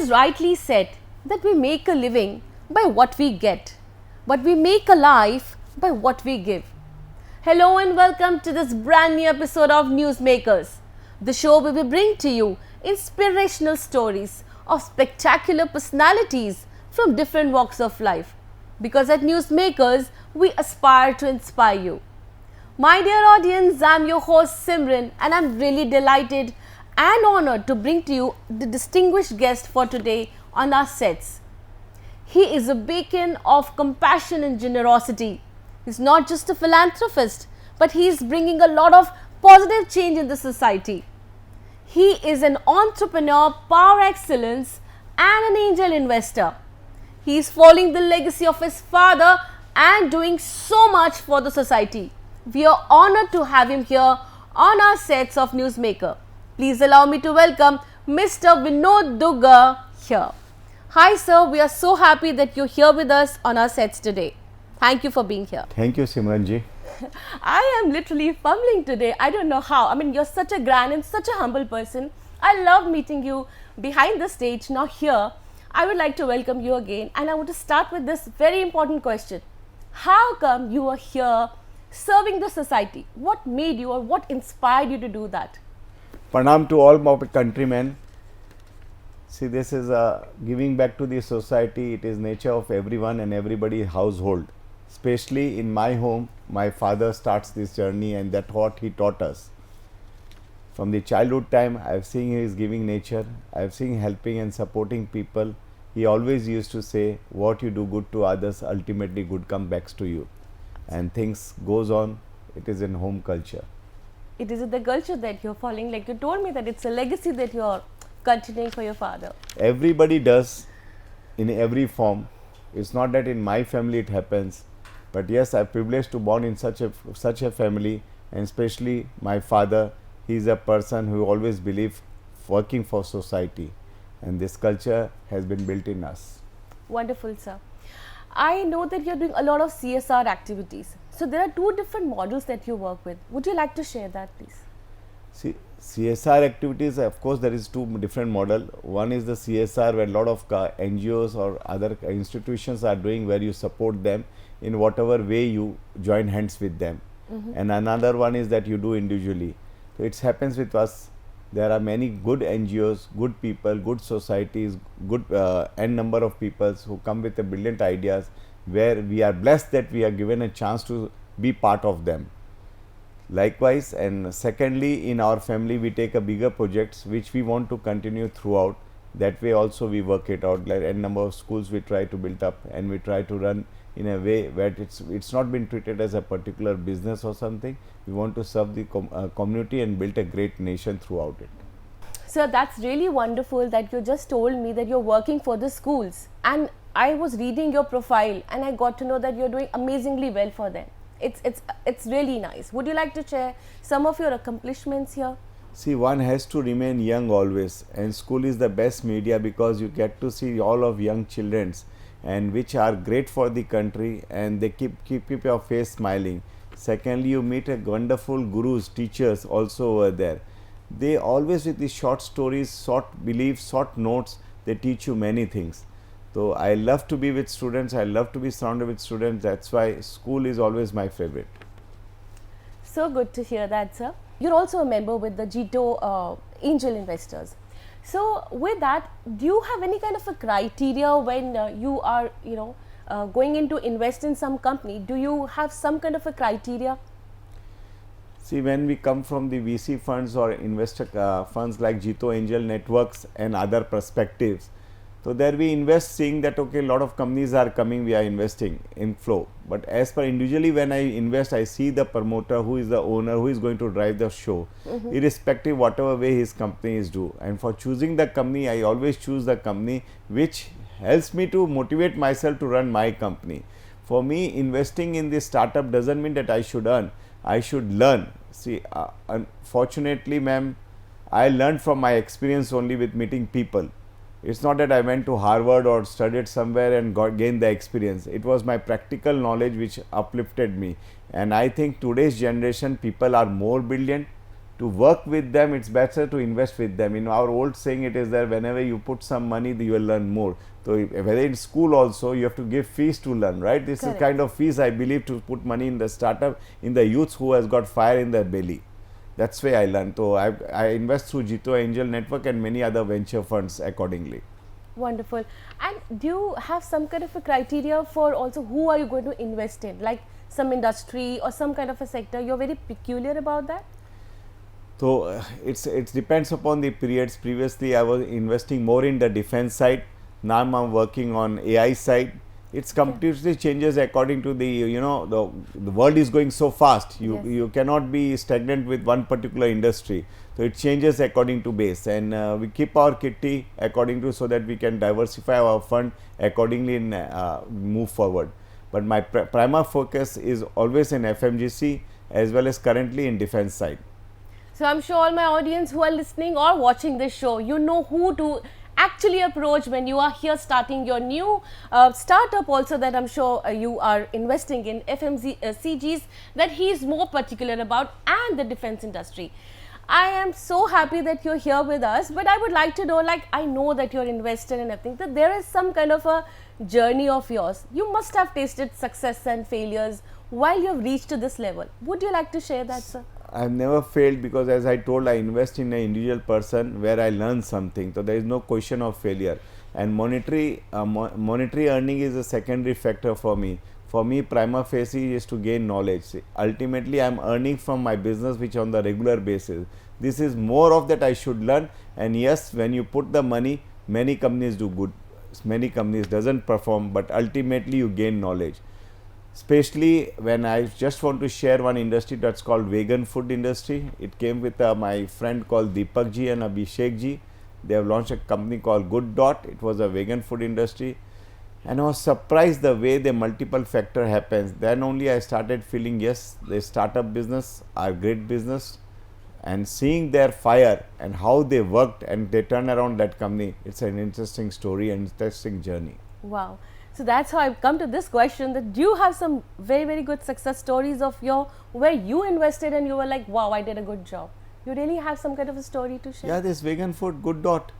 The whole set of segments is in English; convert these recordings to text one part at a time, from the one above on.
is rightly said that we make a living by what we get, but we make a life by what we give. Hello and welcome to this brand new episode of Newsmakers, the show where we bring to you inspirational stories of spectacular personalities from different walks of life. Because at Newsmakers, we aspire to inspire you. My dear audience, I'm your host Simran and I'm really delighted and honored to bring to you the distinguished guest for today on our sets. He is a beacon of compassion and generosity. He's not just a philanthropist, but he is bringing a lot of positive change in the society. He is an entrepreneur par excellence and an angel investor. He is following the legacy of his father and doing so much for the society. We are honored to have him here on our sets of Newsmaker. Please allow me to welcome Mr. Vinod Dugar here. Hi sir, we are so happy that you're here with us on our sets today. Thank you for being here. Thank you, Simranji. I am literally fumbling today. I don't know how. I mean, you're such a grand and such a humble person. I love meeting you behind the stage. Now here, I would like to welcome you again and I want to start with this very important question. How come you are here serving the society? What made you or what inspired you to do that? Pranam to all my countrymen. See, this is giving back to the society. It is nature of everyone and everybody's household. Especially in my home, my father starts this journey and that's what he taught us. From the childhood time, I have seen his giving nature. I have seen helping and supporting people. He always used to say, what you do good to others, ultimately good comes back to you. And things goes on. It is in home culture. It is the culture that you're following. Like you told me that it's a legacy that you're continuing for your father. Everybody does in every form. It's not that in my family it happens. But yes, I'm privileged to born in such a family, and especially my father. He's a person who always believed working for society, and this culture has been built in us. Wonderful, sir. I know that you're doing a lot of CSR activities. So there are two different models that you work with. Would you like to share that, please? See, CSR activities, of course, there is two different models. One is the CSR where a lot of NGOs or other institutions are doing, where you support them in whatever way you join hands with them. And another one is that you do individually. So it happens with us. There are many good NGOs, good people, good societies, good n number of people who come with a brilliant ideas, where we are blessed that we are given a chance to be part of them. Likewise, and secondly, in our family we take a bigger projects which we want to continue throughout. That way also we work it out. Like n number of schools we try to build up, and we try to run in a way where it's not been treated as a particular business or something. We want to serve the community and build a great nation throughout it. Sir, that's really wonderful that you just told me that you're working for the schools, and I was reading your profile and I got to know that you're doing amazingly well for them. It's really nice. Would you like to share some of your accomplishments here? See, one has to remain young always, and school is the best media because you get to see all of young childrens and which are great for the country, and they keep your face smiling. Secondly, you meet a wonderful gurus, teachers also over there. They always with these short stories, short beliefs, short notes, they teach you many things. So I love to be with students, I love to be surrounded with students. That's why school is always my favorite. So good to hear that, sir. You're also a member with the GTO Angel Investors. So with that, do you have any kind of a criteria when you are, going in to invest in some company? Do you have some kind of a criteria? See, when we come from the VC funds or investor funds like GTO Angel Networks and other perspectives, so there we invest seeing that okay, a lot of companies are coming, we are investing in flow. But as per individually, when I invest, I see the promoter, who is the owner, who is going to drive the show, irrespective whatever way his company is do. And for choosing the company, I always choose the company which helps me to motivate myself to run my company. For me, investing in this startup doesn't mean that I should earn, I should learn. See, unfortunately, ma'am, I learned from my experience only with meeting people. It's not that I went to Harvard or studied somewhere and gained the experience. It was my practical knowledge which uplifted me. And I think today's generation people are more brilliant, to work with them, it's better to invest with them. In our old saying, it is that whenever you put some money, you will learn more. So whether in school also, you have to give fees to learn, right? This Correct. is kind of fees, I believe, to put money in the startup, in the youths who has got fire in their belly. That's why I learned. So I invest through Jito Angel Network and many other venture funds accordingly. Wonderful. And do you have some kind of a criteria for also who are you going to invest in, like some industry or some kind of a sector? You're very peculiar about that? So it depends upon the periods. Previously, I was investing more in the defense side. Now I'm working on AI side. It's completely changes according to the the world is going so fast. You cannot be stagnant with one particular industry. So it changes according to base, and we keep our kitty according to, so that we can diversify our fund accordingly and move forward. But my primary focus is always in FMGC as well as currently in defense side. So I'm sure all my audience who are listening or watching this show, you know who to actually approach when you are here starting your new startup also, that I'm sure you are investing in FMCGs that he is more particular about, and the defense industry. I am so happy that you're here with us, but I would like to know, like, I know that you're invested in everything, that there is some kind of a journey of yours. You must have tasted success and failures while you have reached to this level. Would you like to share that, sir? I've never failed, because as I told, I invest in an individual person where I learn something. So there is no question of failure. And monetary earning is a secondary factor for me. For me, prima facie is to gain knowledge. Ultimately, I am earning from my business, which on the regular basis. This is more of that I should learn. And yes, when you put the money, many companies do good, many companies doesn't perform, but ultimately you gain knowledge. Especially when I just want to share one industry that's called vegan food industry. It came with my friend called Deepak ji and Abhishek ji. They have launched a company called Good Dot. It was a vegan food industry, and I was surprised the way the multiple factor happens. Then only I started feeling, yes, the startup business are great business, and seeing their fire and how they worked and they turned around that company. It's an interesting story and interesting journey. Wow. So that's how I've come to this question, that do you have some very, very good success stories of your, where you invested and you were like, wow, I did a good job. You really have some kind of a story to share? Yeah, this vegan food, Good Dot,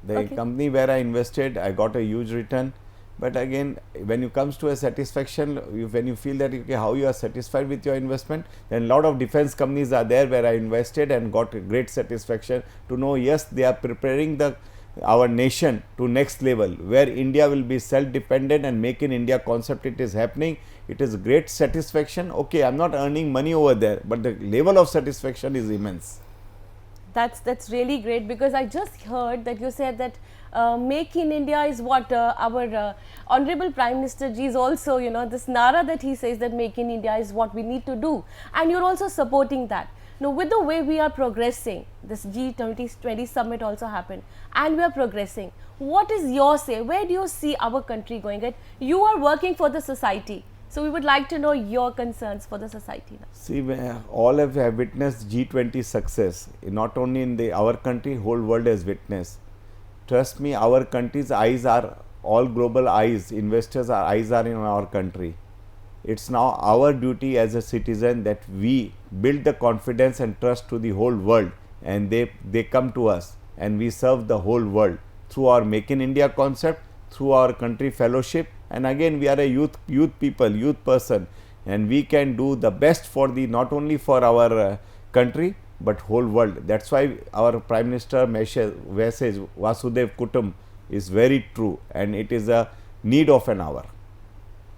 the Okay. company where I invested, I got a huge return. But again, when it comes to a satisfaction, when you feel that, okay, how you are satisfied with your investment, then a lot of defense companies are there where I invested and got a great satisfaction to know, yes, they are preparing our nation to next level, where India will be self-dependent and make in India concept, it is happening. It is great satisfaction. Okay, I'm not earning money over there, but the level of satisfaction is immense. That's really great, because I just heard that you said that Make in India is what our Honorable Prime Minister ji is also, this Nara that he says that Make in India is what we need to do, and you're also supporting that. Now, with the way we are progressing, this G20 summit also happened, and we are progressing. What is your say? Where do you see our country going at? You are working for the society, so we would like to know your concerns for the society now. See, all have witnessed G20 success, not only in our country, whole world has witnessed. Trust me, our country's eyes are all global eyes, investors' eyes are in our country. It's now our duty as a citizen that we build the confidence and trust to the whole world, and they come to us and we serve the whole world through our Make in India concept, through our country fellowship. And again, we are a youth person, and we can do the best for not only for our country but whole world. That's why our Prime Minister message Vasudev Kutum is very true, and it is a need of an hour.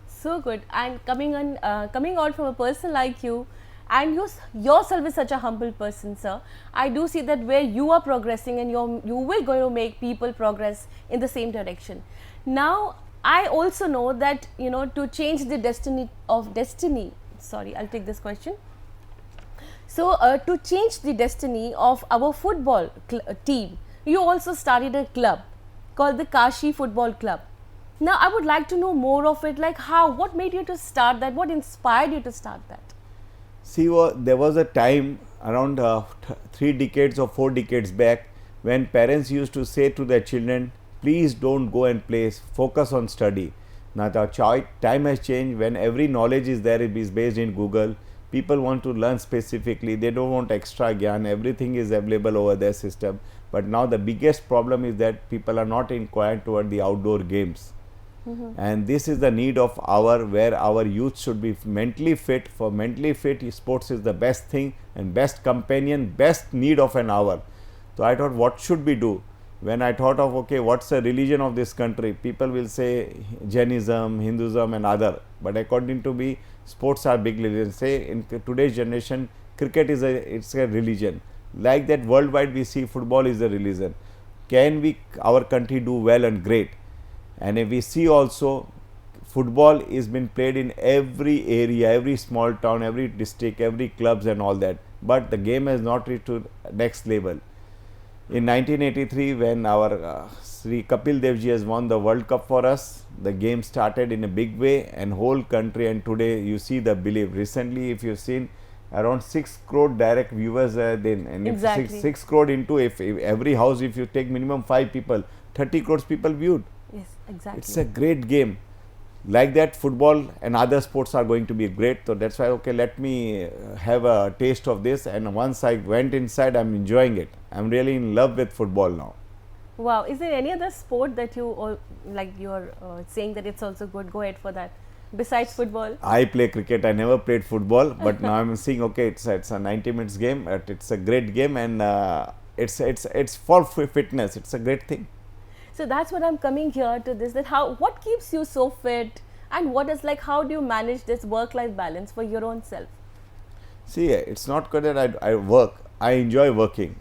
So good. And coming out from a person like you, and yourself is such a humble person, sir. I do see that where you are progressing, and you will going to make people progress in the same direction. Now, I also know that, to change the destiny, sorry, I'll take this question. So, to change the destiny of our football team, you also started a club called the Kashi Football Club. Now, I would like to know more of it, like what made you to start that? What inspired you to start that? See, there was a time around 3 decades or 4 decades back when parents used to say to their children, please don't go and play, focus on study. Now, the time has changed when every knowledge is there, it is based in Google. People want to learn specifically, they don't want extra gyan, everything is available over their system. But now the biggest problem is that people are not inclined toward the outdoor games. And this is the need of where our youth should be mentally fit. For mentally fit, sports is the best thing and best companion, best need of an hour. So I thought, what should we do? When I thought of, okay, what's the religion of this country? People will say Jainism, Hinduism and other. But according to me, sports are big religion. Say in today's generation, cricket is it's a religion. Like that, worldwide we see football is a religion. Can our country do well and great? And if we see also, football is been played in every area, every small town, every district, every clubs and all that. But the game has not reached to next level. In 1983, when our Sri Kapil Dev ji has won the World Cup for us, the game started in a big way and whole country, and today you see the belief. Recently, if you've seen, around 6 crore direct viewers then, and Exactly. if 6 crore into, if every house, if you take minimum 5 people, 30 crores people viewed. Yes, exactly. It's a great game. Like that, football and other sports are going to be great. So that's why, okay, let me have a taste of this. And once I went inside, I'm enjoying it. I'm really in love with football now. Wow. Is there any other sport that you you're saying that it's also good? Go ahead for that. Besides football? I play cricket. I never played football, but now I'm seeing, okay, it's a 90 minutes game. But it's a great game, and it's for fitness. It's a great thing. So that's what I'm coming here to this, that what keeps you so fit, and what is how do you manage this work-life balance for your own self? See, it's not good that I work. I enjoy working.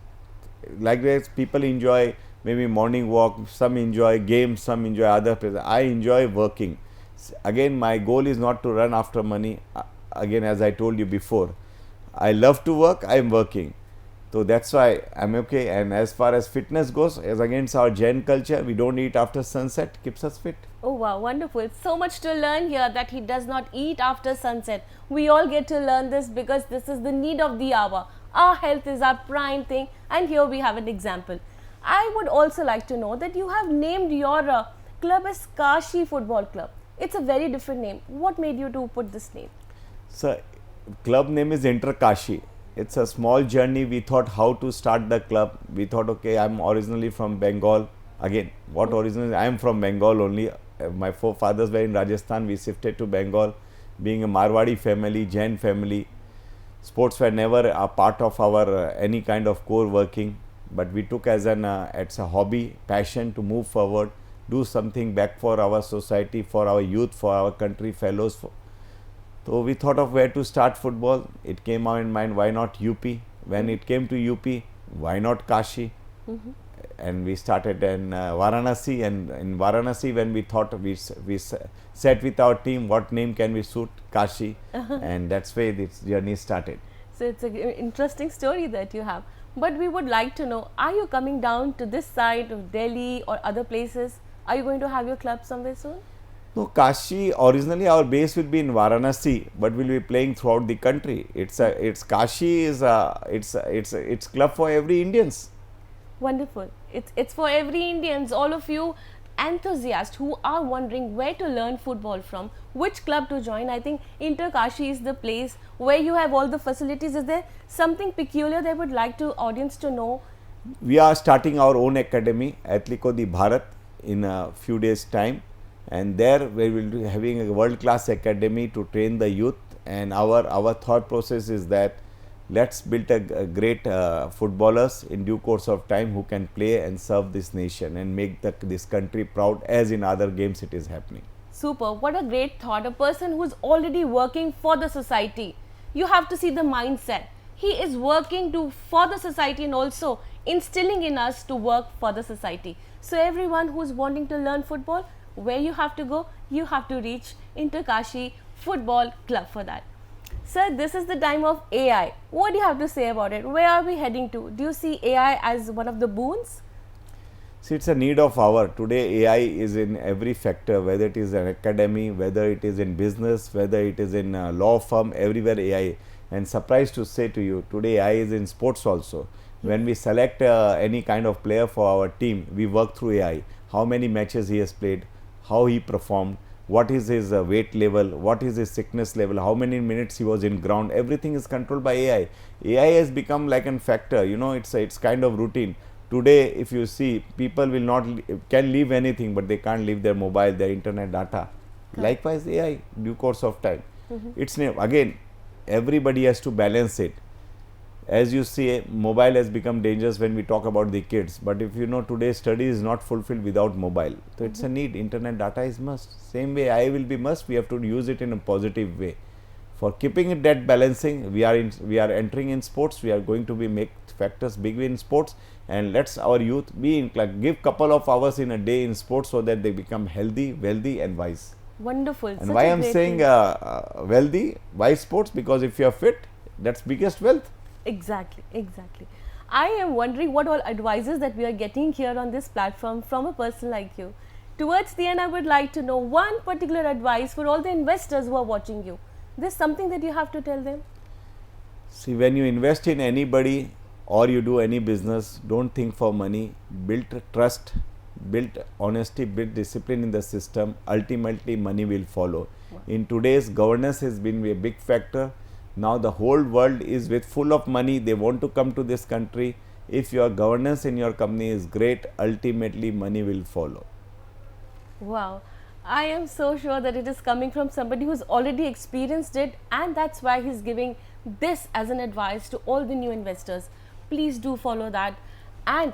Like this, people enjoy maybe morning walk, some enjoy games, some enjoy other places. I enjoy working. Again, my goal is not to run after money. Again, as I told you before, I love to work, I am working. So that's why I'm okay. And as far as fitness goes, as against our Jain culture, we don't eat after sunset, keeps us fit. Oh wow, wonderful. So much to learn here, that he does not eat after sunset. We all get to learn this because this is the need of the hour. Our health is our prime thing, and here we have an example. I would also like to know that you have named your club as Kashi Football Club. It's a very different name. What made you to put this name? So, club name is Inter Kashi. It's a small journey. We thought how to start the club. We thought, okay, I'm originally from Bengal. Again, what originally? I am from Bengal only. My forefathers were in Rajasthan. We shifted to Bengal. Being a Marwadi family, Jain family, sports were never a part of our any kind of core working. But we took as it's a hobby, passion to move forward, do something back for our society, for our youth, for our country, fellows. So we thought of where to start football. It came out in mind, why not UP? When it came to UP, why not Kashi? And we started in Varanasi, and in Varanasi, when we thought, we sat with our team, what name can we suit? Kashi. And that's where this journey started. So it's an interesting story that you have. But we would like to know, are you coming down to this side of Delhi or other places? Are you going to have your club somewhere soon? No, Kashi, originally our base will be in Varanasi, but we'll be playing throughout the country. It's Kashi is it's club for every Indians. Wonderful. It's for every Indians, all of you enthusiasts who are wondering where to learn football from, which club to join. I think Inter Kashi is the place where you have all the facilities. Is there something peculiar they would like to audience to know? We are starting our own academy, Athleco di Bharat, in a few days time. And there we will be having a world-class academy to train the youth, and our thought process is that let's build a great footballers in due course of time who can play and serve this nation and make this country proud, as in other games it is happening. Super. What a great thought. A person who's already working for the society. You have to see the mindset. He is working for the society and also instilling in us to work for the society. So everyone who's wanting to learn football, where you have to go? You have to reach Inter Kashi Football Club for that. Sir, this is the time of AI. What do you have to say about it? Where are we heading to? Do you see AI as one of the boons? See, it's a need of hour. Today AI is in every factor, whether it is an academy, whether it is in business, whether it is in a law firm, everywhere AI. And surprised to say to you, today AI is in sports also. When we select any kind of player for our team, we work through AI. How many matches he has played, how he performed, what is his weight level, what is his sickness level, how many minutes he was in ground, everything is controlled by AI. AI has become like a factor, it's kind of routine. Today, if you see, people will not can leave anything, but they can't leave their mobile, their internet data. Likewise, AI, due course of time. It's again, everybody has to balance it. As you see, mobile has become dangerous when we talk about the kids, but if you know, today's study is not fulfilled without mobile. So it's a need. Internet data is must. Same way AI will be must. We have to use it in a positive way. For keeping it that balancing, we are entering in sports. We are going to be make factors big in sports, and let's our youth be in give couple of hours in a day in sports so that they become healthy, wealthy, and wise. Wonderful. And why I'm saying wealthy, wise sports, because if you are fit, that's biggest wealth. Exactly, exactly. I am wondering what all advices that we are getting here on this platform from a person like you. Towards the end, I would like to know one particular advice for all the investors who are watching you. This is something that you have to tell them. See, when you invest in anybody or you do any business, don't think for money. Build trust, build honesty, build discipline in the system. Ultimately, money will follow. Wow. In today's governance has been a big factor. Now the whole world is with full of money. They want to come to this country. If your governance in your company is great, ultimately money will follow. Wow. I am so sure that it is coming from somebody who's already experienced it, and that's why he's giving this as an advice to all the new investors. Please do follow that. And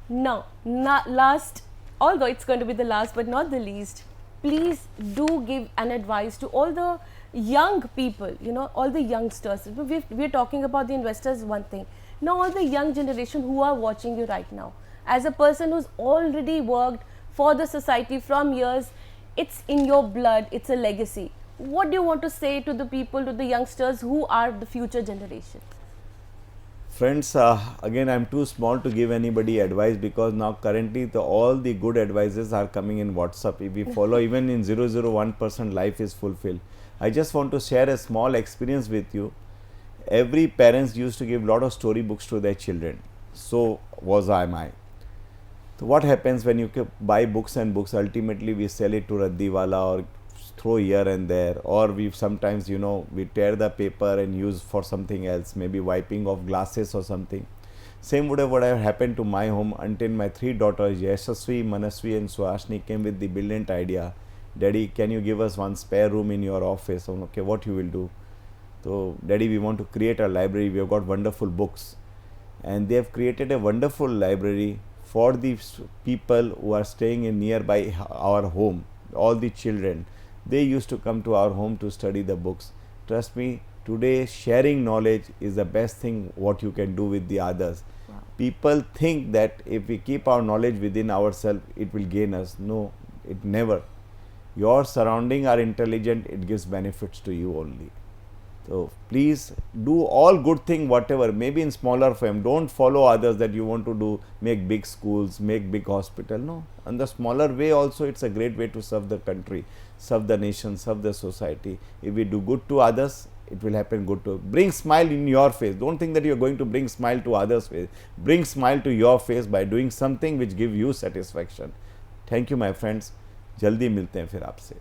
now, last, although it's going to be the last but not the least, please do give an advice to all the young people, all the youngsters. We're talking about the investors, one thing. Now all the young generation who are watching you right now, as a person who's already worked for the society from years, it's in your blood, it's a legacy. What do you want to say to the people, to the youngsters who are the future generation? Friends, again, I'm too small to give anybody advice, because now currently all the good advices are coming in WhatsApp. If we follow even in 001%, life is fulfilled. I just want to share a small experience with you. Every parents used to give lot of storybooks to their children. So was I. So what happens when you buy books and books? Ultimately, we sell it to Raddiwala or throw here and there, or we sometimes we tear the paper and use for something else, maybe wiping off glasses or something. Same would have happened to my home until my three daughters, Yashasvi, Manasvi and Suhashni, came with the brilliant idea. Daddy, can you give us one spare room in your office? Okay, what you will do? So, Daddy, we want to create a library. We have got wonderful books, and they have created a wonderful library for the people who are staying in nearby our home. All the children, they used to come to our home to study the books. Trust me, today sharing knowledge is the best thing what you can do with the others. Wow. People think that if we keep our knowledge within ourselves, it will gain us. No, it never. Your surrounding are intelligent, it gives benefits to you only. So please do all good thing, whatever, maybe in smaller firm. Don't follow others that you want to do, make big schools, make big hospital. No, and the smaller way also, it's a great way to serve the country, serve the nation, serve the society. If we do good to others, it will happen good to. Bring smile in your face. Don't think that you are going to bring smile to others' face. Bring smile to your face by doing something which give you satisfaction. Thank you, my friends. जल्दी मिलते हैं फिर आपसे.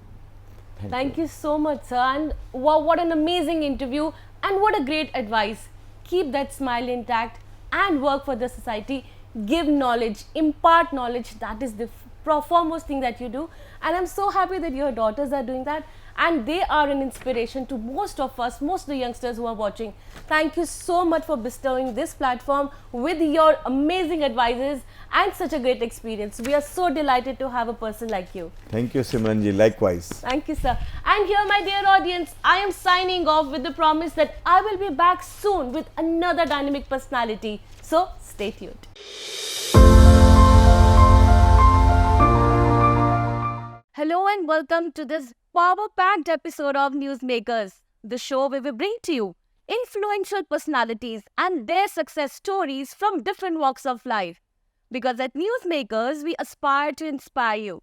Thank you so much, sir. And wow, what an amazing interview and what a great advice. Keep that smile intact and work for the society. Give knowledge, impart knowledge. That is the foremost thing that you do. And I'm so happy that your daughters are doing that. And they are an inspiration to most of us, most of the youngsters who are watching. Thank you so much for bestowing this platform with your amazing advices and such a great experience. We are so delighted to have a person like you. Thank you, Simranji. Likewise. Thank you, sir. And here, my dear audience, I am signing off with the promise that I will be back soon with another dynamic personality. So, stay tuned. Hello and welcome to this power-packed episode of Newsmakers, the show where we bring to you influential personalities and their success stories from different walks of life. Because at Newsmakers, we aspire to inspire you.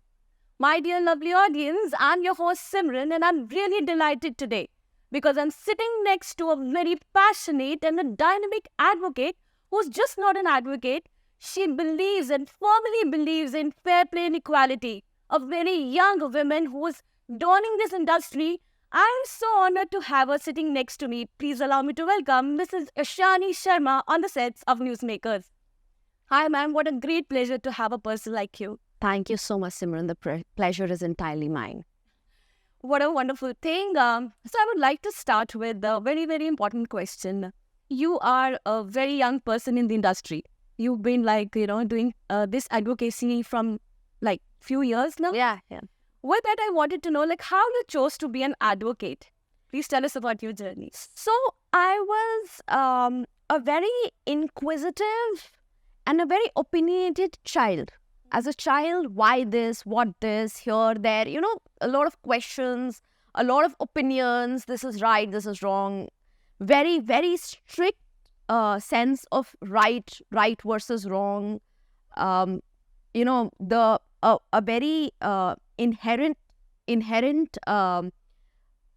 My dear lovely audience, I'm your host Simran, and I'm really delighted today because I'm sitting next to a very passionate and a dynamic advocate who's just not an advocate. She believes and firmly believes in fair play and equality. A very young woman who is dawning this industry, I'm so honored to have her sitting next to me. Please allow me to welcome Mrs. Ishanee Sharma on the sets of Newsmakers. Hi, ma'am. What a great pleasure to have a person like you. Thank you so much, Simran. The pleasure is entirely mine. What a wonderful thing. So I would like to start with a very, very important question. You are a very young person in the industry. You've been doing this advocacy from few years now. Yeah. With that, I wanted to know how you chose to be an advocate. Please tell us about your journey. So I was a very inquisitive and a very opinionated child. As a child, why this, what this, here, there, a lot of questions, a lot of opinions, this is right, this is wrong. Very, very strict sense of right versus wrong. A very inherent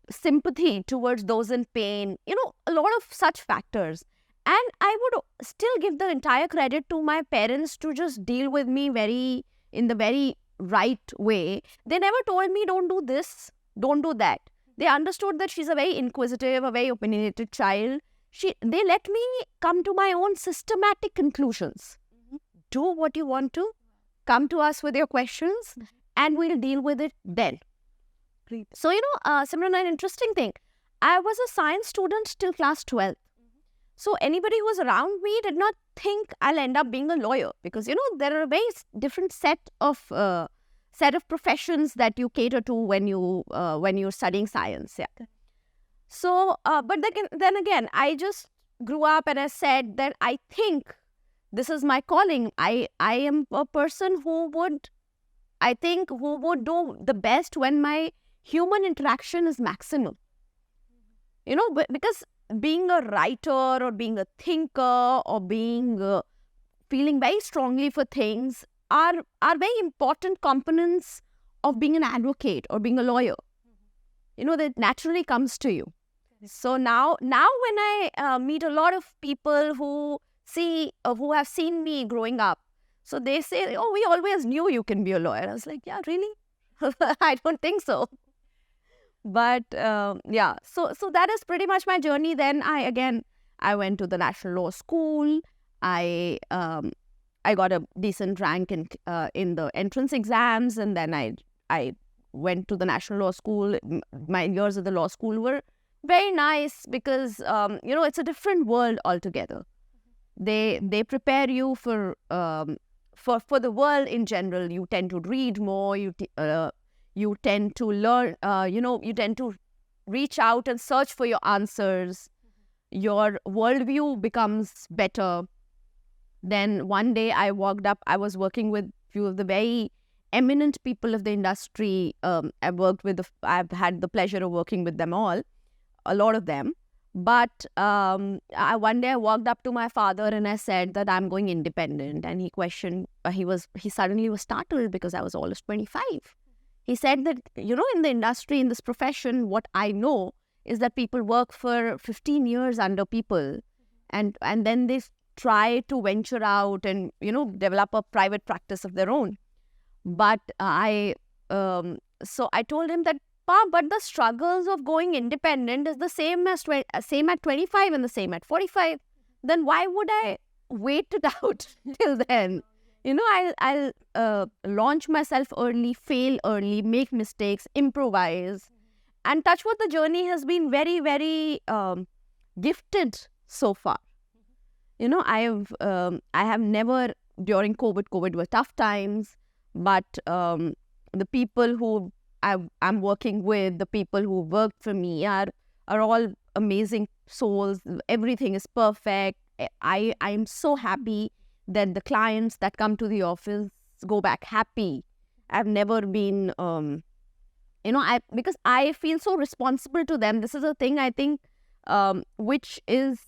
sympathy towards those in pain, a lot of such factors. And I would still give the entire credit to my parents to just deal with me in the very right way. They never told me don't do this, don't do that. They understood that she's a very inquisitive, a very opinionated child. They let me come to my own systematic conclusions. Do what you want to, come to us with your questions, and we'll deal with it then. Great. So, Simran, an interesting thing. I was a science student till class 12. So anybody who was around me did not think I'll end up being a lawyer because, there are a very different set of professions that you cater to when you're studying science. Yeah. So, but then again, I just grew up and I said that I think this is my calling. I am a person who would do the best when my human interaction is maximum. Because being a writer or being a thinker or being feeling very strongly for things are very important components of being an advocate or being a lawyer. That naturally comes to you. So now when I meet a lot of people who have seen me growing up, so they say, oh, we always knew you can be a lawyer. I was like, yeah, really? I don't think so. But yeah, so that is pretty much my journey. Then I went to the National Law School. I got a decent rank in the entrance exams, and then I went to the National Law School. My years at the law school were very nice because it's a different world altogether. They prepare you for the world in general. You tend to read more. You tend to learn, you tend to reach out and search for your answers. Your worldview becomes better. Then one day I was working with few of the very eminent people of the industry. I've had the pleasure of working with them all, a lot of them. But one day I walked up to my father and I said that I'm going independent. And he questioned, he suddenly was startled because I was almost 25. He said that, in the industry, in this profession, what I know is that people work for 15 years under people and then they try to venture out and, develop a private practice of their own. But so I told him that, Pa, but the struggles of going independent is the same at 25 and the same at 45. Then why would I wait it out till then? I'll launch myself early, fail early, make mistakes, improvise. And touch wood, the journey has been very, very gifted so far. I have never, during COVID were tough times, but the people who I'm working with, the people who worked for me are all amazing souls. Everything is perfect. I'm so happy that the clients that come to the office go back happy. I've never been, because I feel so responsible to them. This is a thing I think which is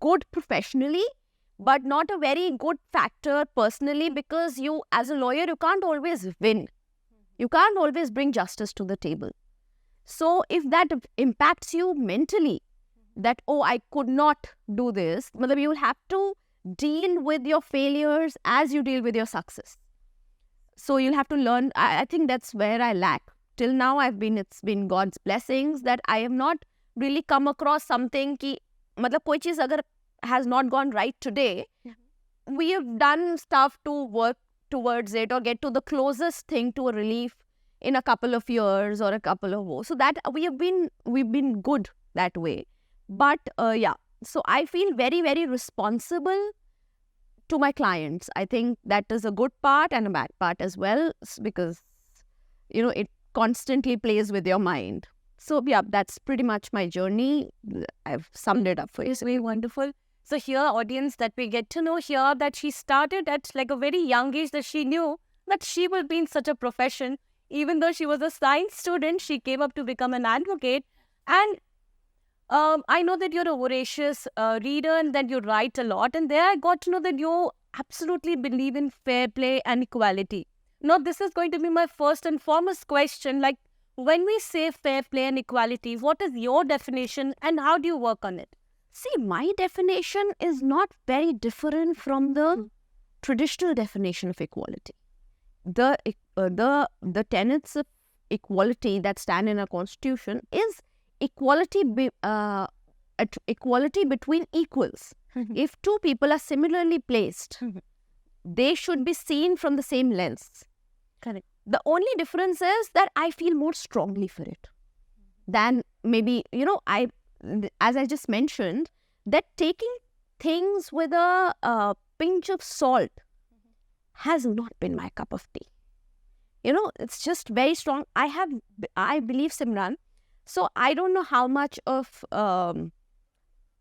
good professionally, but not a very good factor personally, because you, as a lawyer, you can't always win. You can't always bring justice to the table. So if that impacts you mentally, that, oh, I could not do this, you will have to deal with your failures as you deal with your success. So you'll have to learn. I think that's where I lack till now it's been God's blessings that I have not really come across something ki, matlab koi cheez agar has not gone right today, we have done stuff to work towards it or get to the closest thing to a relief in a couple of years or a couple of years. So that we've been good that way. But yeah, so I feel very, very responsible to my clients. I think that is a good part and a bad part as well, because, you know, it constantly plays with your mind. So yeah, that's pretty much my journey. I've summed it up for you. It's very wonderful. So here, audience, that we get to know here that she started at like a very young age, that she knew that she will be in such a profession. Even though she was a science student, she came up to become an advocate. And I know that you're a voracious reader and that you write a lot. And there I got to know that you absolutely believe in fair play and equality. Now, this is going to be my first and foremost question. Like, when we say fair play and equality, what is your definition and how do you work on it? See, my definition is not very different from the traditional definition of equality. The tenets of equality that stand in our constitution is equality between equals. If two people are similarly placed, they should be seen from the same lens. Correct. The only difference is that I feel more strongly for it than maybe, you know, as I just mentioned, that taking things with a pinch of salt has not been my cup of tea. You know, it's just very strong. I believe, Simran, so I don't know how much of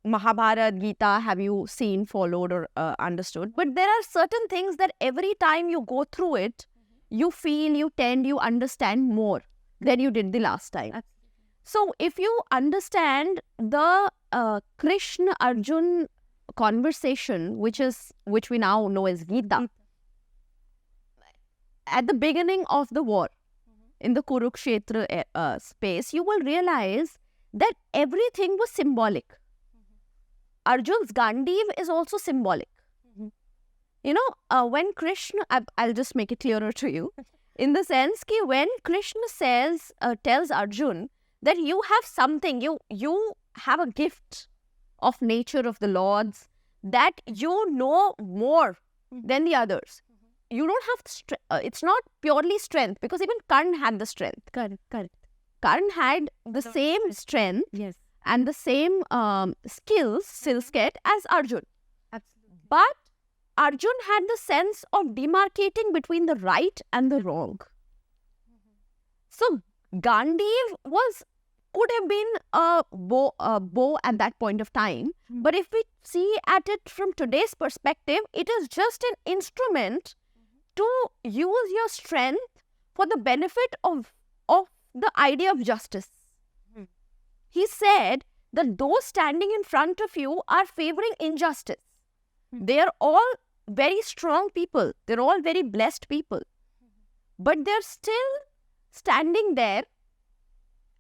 Mahabharata, Gita have you seen, followed or understood, but there are certain things that every time you go through it, you feel, you understand more than you did the last time. So if you understand the Krishna-Arjun conversation, which we now know as Gita, at the beginning of the war, in the Kurukshetra space, you will realize that everything was symbolic. Arjun's Gandiv is also symbolic. You know, when Krishna, I'll just make it clearer to you, in the sense that when Krishna tells Arjun that you have something, you have a gift of nature of the Lord's, that you know more than the others. You don't have, it's not purely strength, because even Karn had the strength. Correct. Karn had the same strength and the same skill set as Arjun. Absolutely. But Arjun had the sense of demarcating between the right and the wrong. So Gandiv could have been a bow at that point of time. But if we see at it from today's perspective, it is just an instrument to use your strength for the benefit of the idea of justice. He said that those standing in front of you are favoring injustice. They are all very strong people. They're all very blessed people. But they're still standing there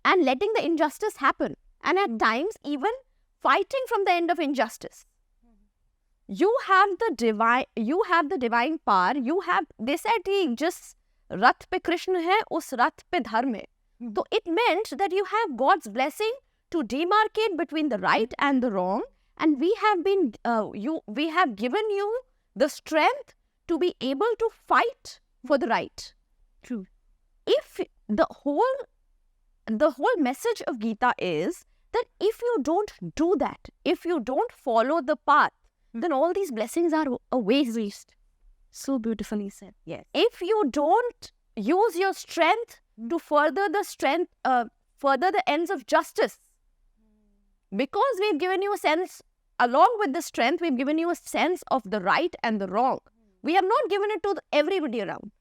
and letting the injustice happen. And at times, even fighting from the end of injustice. You have the divine power. They said, just Rath pe Krishna hai, us Rath pe Dharma hai. So it meant that you have God's blessing to demarcate between the right and the wrong. And we have given you the strength to be able to fight for the right. True. If the whole message of Gita is that if you don't do that, if you don't follow the path, then all these blessings are a waste. So beautifully said. Yes. If you don't use your strength to further the ends of justice, because we've given you a sense, along with the strength, we've given you a sense of the right and the wrong. We have not given it to everybody around.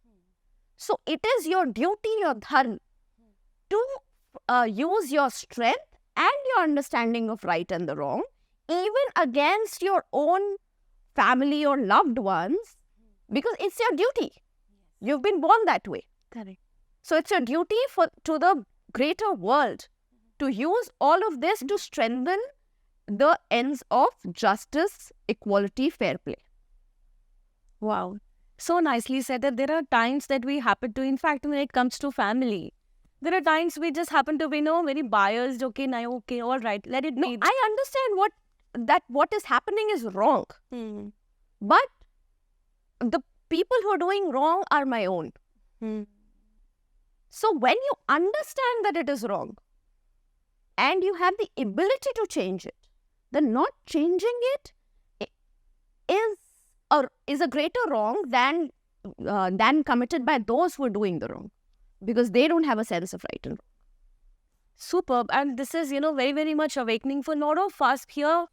So it is your duty, your dharma, to use your strength and your understanding of right and the wrong, even against your own family or loved ones, because it's your duty. You've been born that way. Correct. So it's your duty to the greater world to use all of this to strengthen the ends of justice, equality, fair play. Wow. So nicely said that there are times that we happen to, in fact, when it comes to family, There are times we just happen to be, very biased. Okay, now, okay, all right, let it be. I understand what is happening is wrong. But the people who are doing wrong are my own. So when you understand that it is wrong and you have the ability to change it, then not changing it is a greater wrong than committed by those who are doing the wrong, because they don't have a sense of right and wrong. Superb. And this is, very, very much awakening for a lot of us here.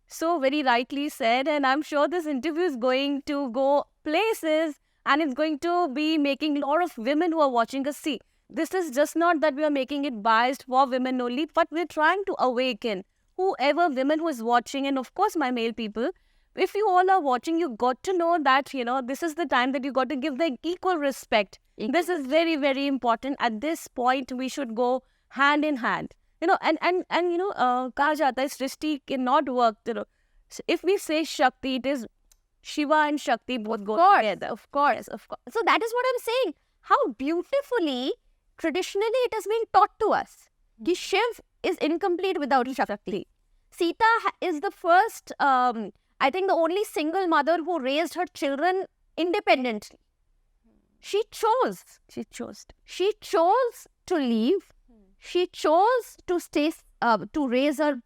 So very rightly said. And I'm sure this interview is going to go places, and it's going to be making a lot of women who are watching us see. This is just not that we are making it biased for women only, but we're trying to awaken whoever women who is watching, and of course my male people. If you all are watching, you got to know that, this is the time that you got to give them equal respect. This is very, very important. At this point, we should go hand in hand. Kaha jata hai, Srishti cannot work. So if we say Shakti, it is Shiva and Shakti both go together. Of course. So that is what I'm saying. How beautifully, traditionally, it has been taught to us. Ki Shiv is incomplete without Shakti. Sita is the first, I think the only single mother who raised her children independently. She chose to leave. She chose to stay, to raise her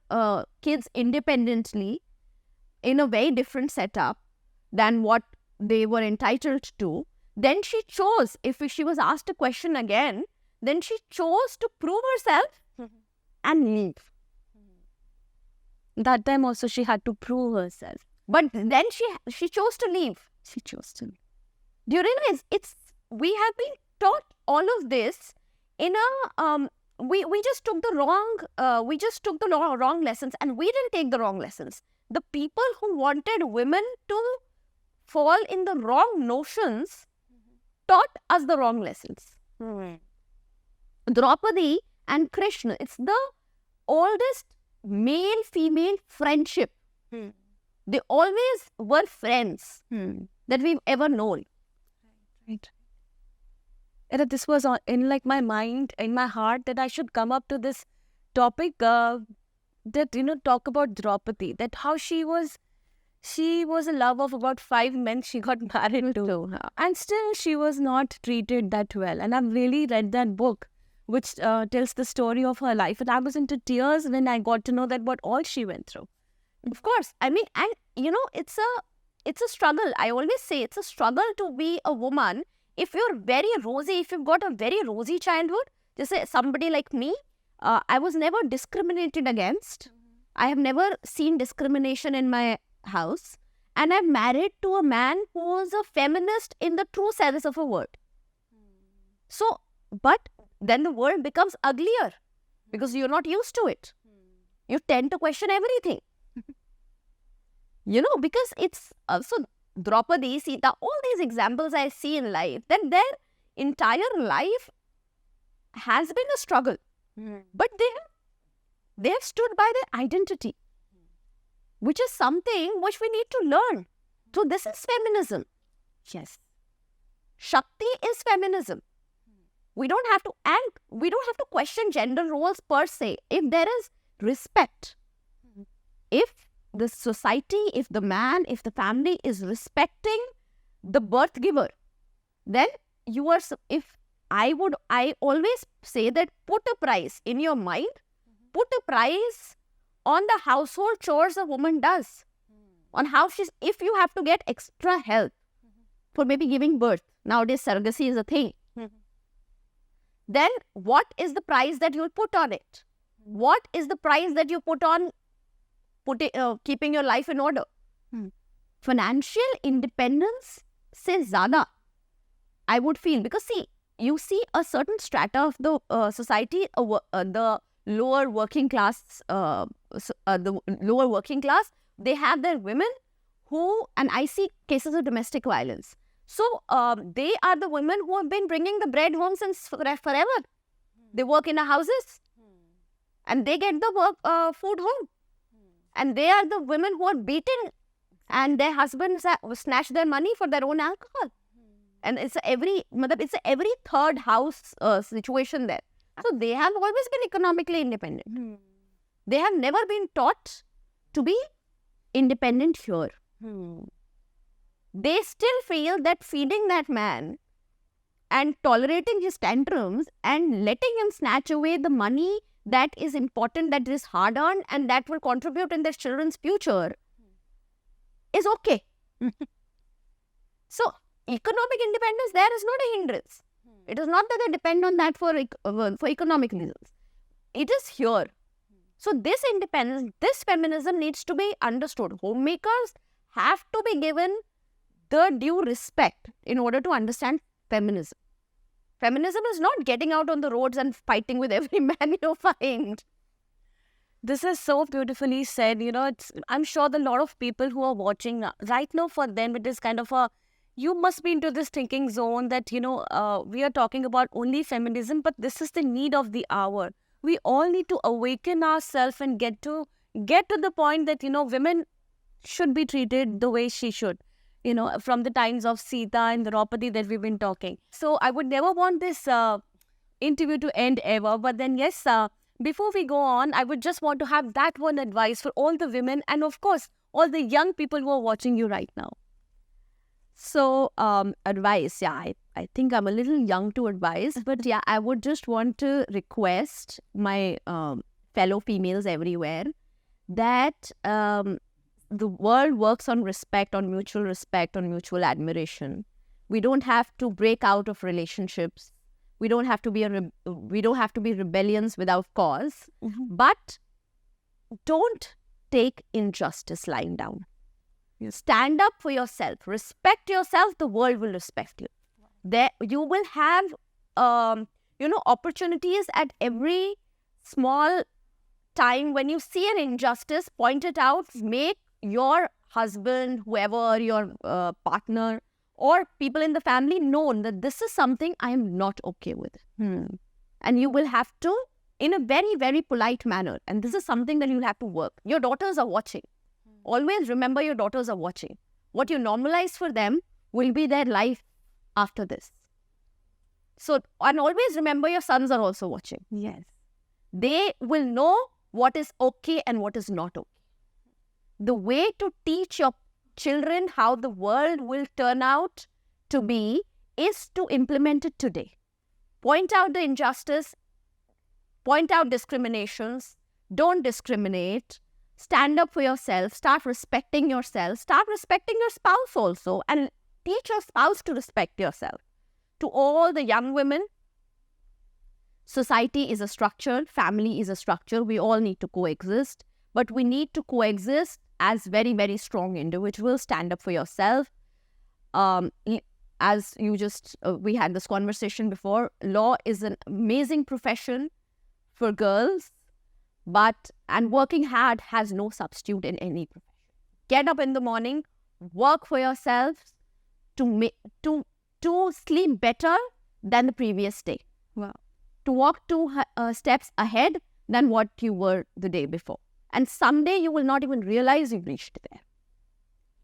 kids independently in a very different setup than what they were entitled to. Then she chose, if she was asked a question again, then she chose to prove herself and leave. That time also she had to prove herself. But then she chose to leave. Do you realize we have been taught all of this in a we just took the wrong lessons, and we didn't take the wrong lessons. The people who wanted women to fall in the wrong notions taught us the wrong lessons. Draupadi and Krishna, it's the oldest male-female friendship. They always were friends that we've ever known. Right. And this was in my mind, in my heart, that I should come up to this topic that, talk about Draupadi, that how she was a love of about 5 men she got married to. And still she was not treated that well. And I've really read that book, which tells the story of her life. And I was into tears when I got to know that what all she went through. Of course. I mean, and it's a struggle. I always say it's a struggle to be a woman. If you're very rosy, if you've got a very rosy childhood, just say somebody like me, I was never discriminated against. I have never seen discrimination in my house. And I'm married to a man who was a feminist in the true sense of a word. So, but then the world becomes uglier because you're not used to it. You tend to question everything. Because it's also Draupadi, Sita, all these examples I see in life, then their entire life has been a struggle. But they have stood by their identity, which is something which we need to learn. So this is feminism. Yes. Shakti is feminism. We don't have to question gender roles per se. If there is respect, if the society, if the man, if the family is respecting the birth giver, then you are, I always say that put a price in your mind, put a price on the household chores a woman does, on how if you have to get extra help for maybe giving birth, nowadays surrogacy is a thing, then what is the price that you'll put on it? What is the price that you put on keeping your life in order? Financial independence se zyada, I would feel, because you see a certain strata of the society, the lower working class, they have their women who, and I see cases of domestic violence. So they are the women who have been bringing the bread home since forever. They work in the houses and they get the food home. And they are the women who are beaten and their husbands snatch their money for their own alcohol. And it's every third house situation there. So they have always been economically independent. They have never been taught to be independent here. They still feel that feeding that man and tolerating his tantrums and letting him snatch away the money that is important, that is hard earned and that will contribute in their children's future is okay. So economic independence there is not a hindrance. It is not that they depend on that for economic reasons. It is here. So this independence, this feminism needs to be understood. Homemakers have to be given the due respect in order to understand feminism. Feminism is not getting out on the roads and fighting with every man you find. This is so beautifully said. I'm sure the lot of people who are watching right now, for them, it is kind of you must be into this thinking zone that, we are talking about only feminism, but this is the need of the hour. We all need to awaken ourselves and get to the point that, women should be treated the way she should, from the times of Sita and Draupadi that we've been talking. So I would never want this interview to end ever. But then, yes, before we go on, I would just want to have that one advice for all the women and, of course, all the young people who are watching you right now. So, advice, I think I'm a little young to advise, but yeah, I would just want to request my fellow females everywhere that the world works on respect, on mutual admiration. We don't have to break out of relationships. We don't have to be rebellions without cause. But don't take injustice lying down. Stand up for yourself. Respect yourself. The world will respect you. There, you will have, opportunities at every small time when you see an injustice. Point it out. Make your husband, whoever, your partner, or people in the family known that this is something I am not okay with. And you will have to, in a very, very polite manner. And this is something that you'll have to work. Your daughters are watching. Always remember your daughters are watching. What you normalize for them will be their life after this. So, and always remember your sons are also watching. Yes. They will know what is okay and what is not okay. The way to teach your children how the world will turn out to be is to implement it today. Point out the injustice, point out discriminations, don't discriminate. Stand up for yourself, start respecting yourself, start respecting your spouse also, and teach your spouse to respect yourself. To all the young women, society is a structure, family is a structure, we all need to coexist, but we need to coexist as very, very strong individuals. Stand up for yourself. As you just, we had this conversation before, law is an amazing profession for girls. And working hard has no substitute in any profession. Get up in the morning, work for yourselves to sleep better than the previous day. Wow. To walk 2 steps ahead than what you were the day before. And someday you will not even realize you've reached there.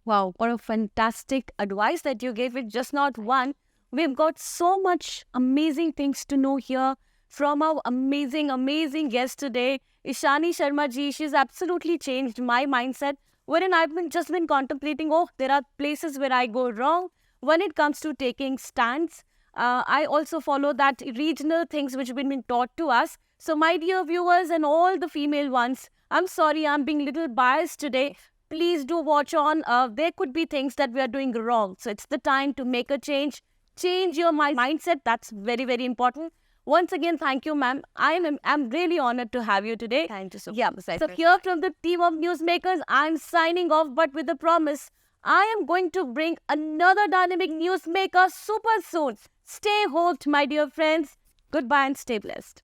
Wow, what a fantastic advice that you gave. It's just not one. We've got so much amazing things to know here from our amazing guest today, Ishanee Sharma ji. She's absolutely changed my mindset, wherein I've just been contemplating, there are places where I go wrong when it comes to taking stands. I also follow that regional things which have been taught to us. So my dear viewers and all the female ones, I'm sorry I'm being a little biased today. Please do watch on. There could be things that we are doing wrong. So it's the time to make a change. Change your mindset. That's very, very important. Once again, thank you, ma'am. I'm really honored to have you today. Thank you so much. Yeah. So here from the team of newsmakers, I'm signing off, but with a promise. I am going to bring another dynamic newsmaker super soon. Stay hoped, my dear friends. Goodbye and stay blessed.